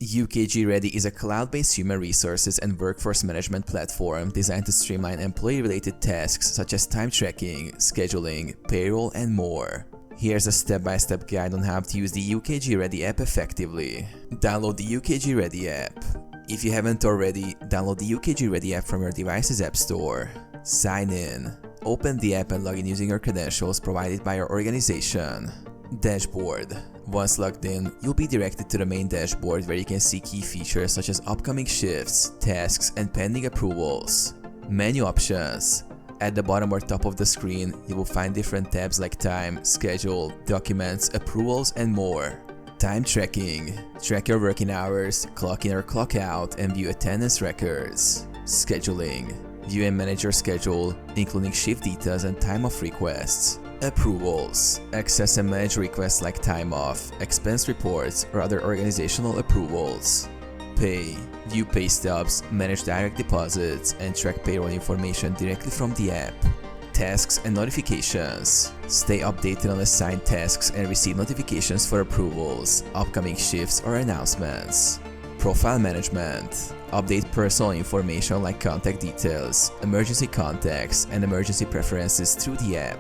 UKG Ready is a cloud-based human resources and workforce management platform designed to streamline employee-related tasks such as time tracking, scheduling, payroll, and more. Here's a step-by-step guide on how to use the UKG Ready app effectively. Download the UKG Ready app. If you haven't already, download the UKG Ready app from your device's app store. Sign in. Open the app and log in using your credentials provided by your organization. Dashboard. Once logged in, you'll be directed to the main dashboard where you can see key features such as upcoming shifts, tasks, and pending approvals. Menu options. At the bottom or top of the screen, you will find different tabs like time, schedule, documents, approvals, and more. Time tracking. Track your working hours, clock in or clock out, and view attendance records. Scheduling. View and manage your schedule, including shift details and time off requests. Approvals. Access and manage requests like time off, expense reports, or other organizational approvals. Pay. View pay stubs, manage direct deposits, and track payroll information directly from the app. Tasks and notifications. Stay updated on assigned tasks and receive notifications for approvals, upcoming shifts, or announcements. Profile management. Update personal information like contact details, emergency contacts, and emergency preferences through the app.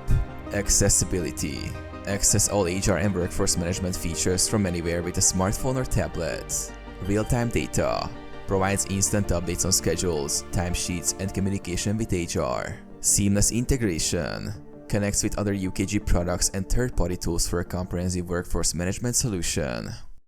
Accessibility. Access all HR and workforce management features from anywhere with a smartphone or tablet. Real-time data. Provides instant updates on schedules, timesheets, and communication with HR. Seamless integration. Connects with other UKG products and third-party tools for a comprehensive workforce management solution.